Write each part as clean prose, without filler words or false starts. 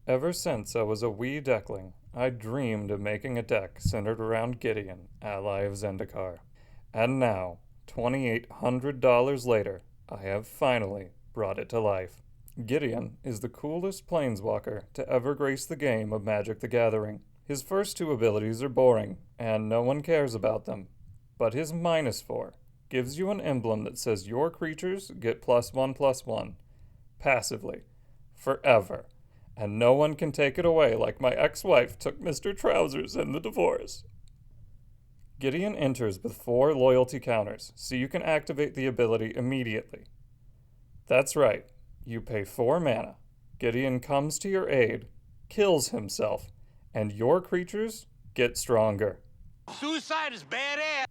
Ever since I was a wee deckling, I dreamed of making a deck centered around Gideon, ally of Zendikar. And now, $2,800 later, I have finally brought it to life. Gideon is the coolest planeswalker to ever grace the game of Magic the Gathering. His first two abilities are boring, and no one cares about them. But his -4 gives you an emblem that says your creatures get +1/+1, passively, forever. And no one can take it away like my ex-wife took Mr. Trousers in the divorce. Gideon enters with 4 loyalty counters, so you can activate the ability immediately. That's right, you pay 4 mana, Gideon comes to your aid, kills himself, and your creatures get stronger. Suicide is badass!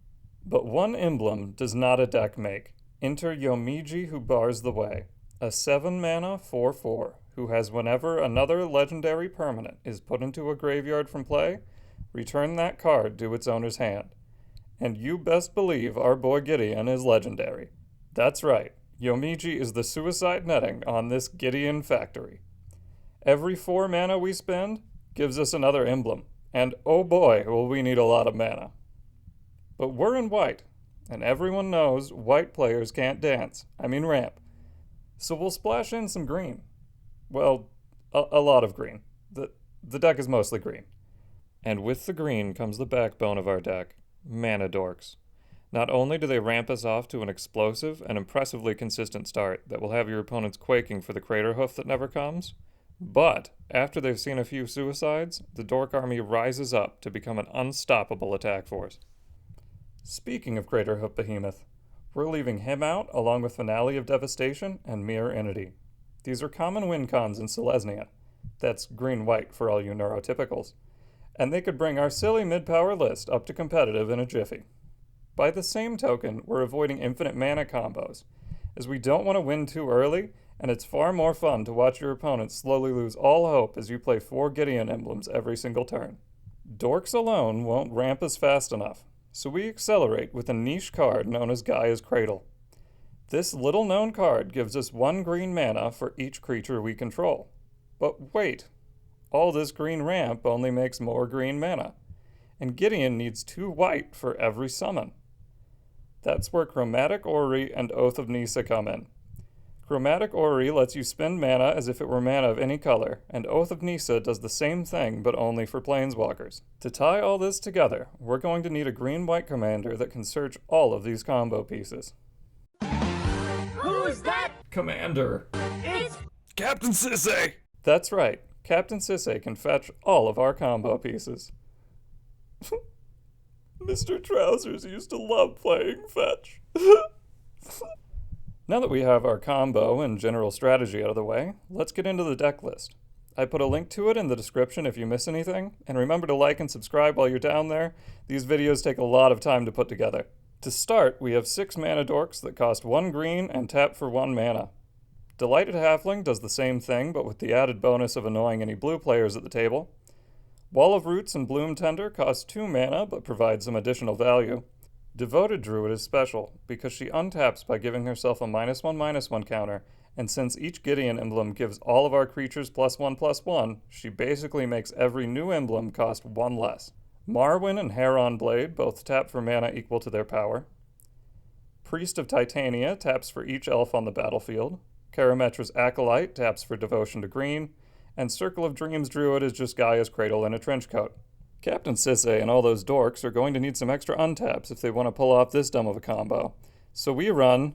But one emblem does not a deck make. Enter Yomiji who bars the way, a 7 mana 4/4 who has whenever another legendary permanent is put into a graveyard from play, return that card to its owner's hand. And you best believe our boy Gideon is legendary. That's right, Yomiji is the suicide netting on this Gideon factory. Every 4 mana we spend gives us another emblem, and oh boy will we need a lot of mana. But we're in white, and everyone knows white players can't dance, ramp. So we'll splash in some green. Well, a lot of green. The deck is mostly green. And with the green comes the backbone of our deck, Mana Dorks. Not only do they ramp us off to an explosive and impressively consistent start that will have your opponents quaking for the crater hoof that never comes, but after they've seen a few suicides, the Dork army rises up to become an unstoppable attack force. Speaking of Crater Hoof Behemoth, we're leaving him out along with Finale of Devastation and Mirror Entity. These are common win cons in Selesnya. That's green-white for all you neurotypicals. And they could bring our silly mid-power list up to competitive in a jiffy. By the same token, we're avoiding infinite mana combos, as we don't want to win too early, and it's far more fun to watch your opponents slowly lose all hope as you play 4 Gideon emblems every single turn. Dorks alone won't ramp us fast enough, so we accelerate with a niche card known as Gaia's Cradle. This little-known card gives us 1 green mana for each creature we control. But wait, all this green ramp only makes more green mana, and Gideon needs 2 white for every summon. That's where Chromatic Orrery and Oath of Nisa come in. Chromatic Orrery lets you spend mana as if it were mana of any color, and Oath of Nisa does the same thing but only for planeswalkers. To tie all this together, we're going to need a green-white commander that can search all of these combo pieces. Who's that? Commander! It's Captain Sisay! That's right, Captain Sisay can fetch all of our combo pieces. Mr. Trousers used to love playing fetch. Now that we have our combo and general strategy out of the way, let's get into the deck list. I put a link to it in the description if you miss anything, and remember to like and subscribe while you're down there. These videos take a lot of time to put together. To start, we have 6 Mana Dorks that cost 1 green and tap for 1 mana. Delighted Halfling does the same thing, but with the added bonus of annoying any blue players at the table. Wall of Roots and Bloom Tender cost 2 mana, but provide some additional value. Devoted Druid is special, because she untaps by giving herself a -1/-1 counter, and since each Gideon emblem gives all of our creatures +1/+1, she basically makes every new emblem cost 1 less. Marwyn and Heron Blade both tap for mana equal to their power. Priest of Titania taps for each elf on the battlefield. Karametra's Acolyte taps for devotion to green, and Circle of Dreams Druid is just Gaia's Cradle in a trench coat. Captain Sisay and all those dorks are going to need some extra untaps if they want to pull off this dumb of a combo. So we run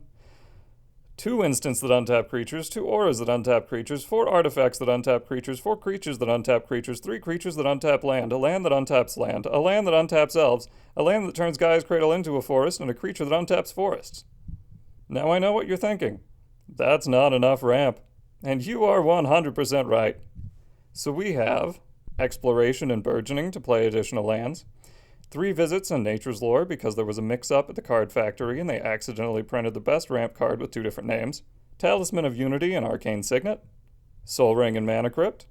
2 instants that untap creatures, 2 auras that untap creatures, 4 artifacts that untap creatures, 4 creatures that untap creatures, 3 creatures that untap land, a land that untaps land, a land that untaps elves, a land that turns Gaia's Cradle into a forest, and a creature that untaps forests. Now I know what you're thinking. That's not enough ramp. And you are 100% right. So we have Exploration and Burgeoning to play additional lands, 3 visits and Nature's Lore because there was a mix-up at the card factory and they accidentally printed the best ramp card with 2 different names, Talisman of Unity and Arcane Signet, Soul Ring and Mana Crypt,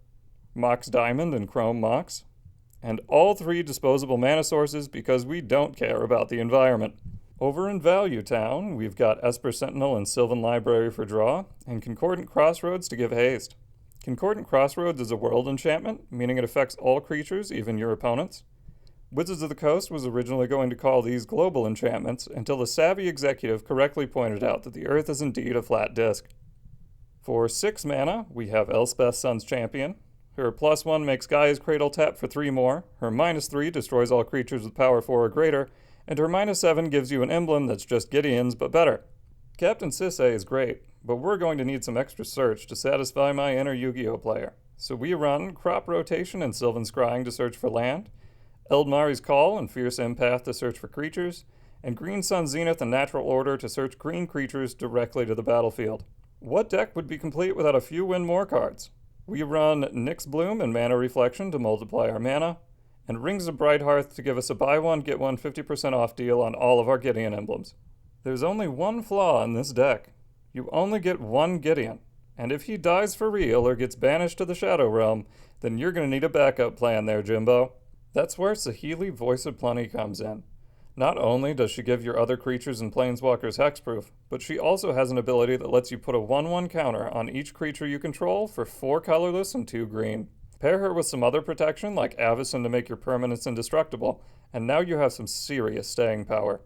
Mox Diamond and Chrome Mox, and all 3 disposable mana sources because we don't care about the environment. Over in Value Town, we've got Esper Sentinel and Sylvan Library for draw, and Concordant Crossroads to give haste. Concordant Crossroads is a world enchantment, meaning it affects all creatures, even your opponents. Wizards of the Coast was originally going to call these global enchantments until a savvy executive correctly pointed out that the Earth is indeed a flat disk. For 6 mana, we have Elspeth Sun's Champion. Her +1 makes Gaia's Cradle tap for 3 more, her -3 destroys all creatures with power 4 or greater, and her -7 gives you an emblem that's just Gideon's but better. Captain Sisay is great, but we're going to need some extra search to satisfy my inner Yu-Gi-Oh player. So we run Crop Rotation and Sylvan Scrying to search for land, Eldmari's Call and Fierce Empath to search for creatures, and Green Sun Zenith and Natural Order to search green creatures directly to the battlefield. What deck would be complete without a few Win More cards? We run Nyx Bloom and Mana Reflection to multiply our mana, and Rings of Brighthearth to give us a buy one, get one 50% off deal on all of our Gideon emblems. There's only one flaw in this deck. You only get one Gideon, and if he dies for real or gets banished to the Shadow Realm, then you're going to need a backup plan there, Jimbo. That's where Saheeli Voice of Plenty comes in. Not only does she give your other creatures and planeswalkers hexproof, but she also has an ability that lets you put a 1/1 counter on each creature you control for 4 colorless and 2 green. Pair her with some other protection like Avacyn to make your permanents indestructible, and now you have some serious staying power.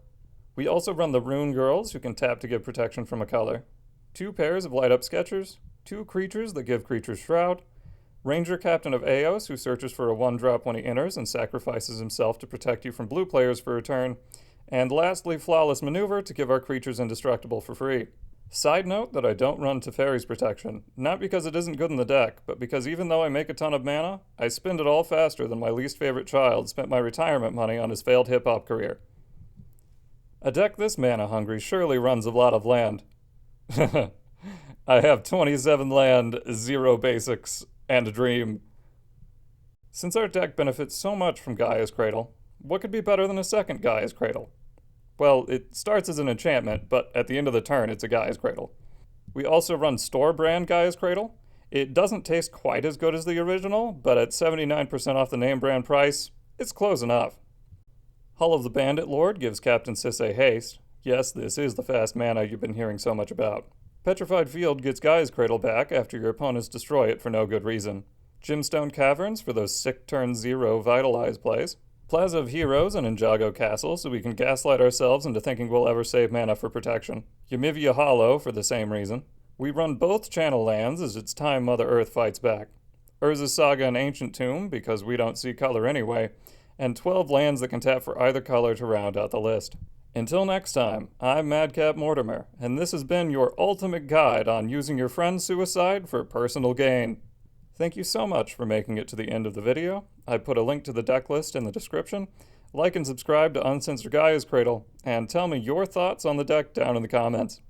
We also run the Rune Girls, who can tap to give protection from a color, 2 pairs of Light Up Sketchers, 2 creatures that give creatures Shroud, Ranger Captain of Eos, who searches for a 1-drop when he enters and sacrifices himself to protect you from blue players for a turn, and lastly, Flawless Maneuver to give our creatures indestructible for free. Side note that I don't run Teferi's Protection, not because it isn't good in the deck, but because even though I make a ton of mana, I spend it all faster than my least favorite child spent my retirement money on his failed hip-hop career. A deck this mana-hungry surely runs a lot of land. I have 27 land, 0 basics, and a dream. Since our deck benefits so much from Gaia's Cradle, what could be better than a second Gaia's Cradle? Well, it starts as an enchantment, but at the end of the turn, it's a Gaia's Cradle. We also run store brand Gaia's Cradle. It doesn't taste quite as good as the original, but at 79% off the name brand price, it's close enough. Hull of the Bandit Lord gives Captain Sisay haste. Yes, this is the fast mana you've been hearing so much about. Petrified Field gets Gaia's Cradle back after your opponents destroy it for no good reason. Gemstone Caverns for those sick turn 0 Vitalize plays. Plaza of Heroes and Ninjago Castle so we can gaslight ourselves into thinking we'll ever save mana for protection. Yamivia Hollow for the same reason. We run both channel lands as it's time Mother Earth fights back. Urza's Saga and Ancient Tomb because we don't see color anyway, and 12 lands that can tap for either color to round out the list. Until next time, I'm Madcap Mortimer, and this has been your ultimate guide on using your friend's suicide for personal gain. Thank you so much for making it to the end of the video. I put a link to the deck list in the description. Like and subscribe to Uncensored Gaia's Cradle, and tell me your thoughts on the deck down in the comments.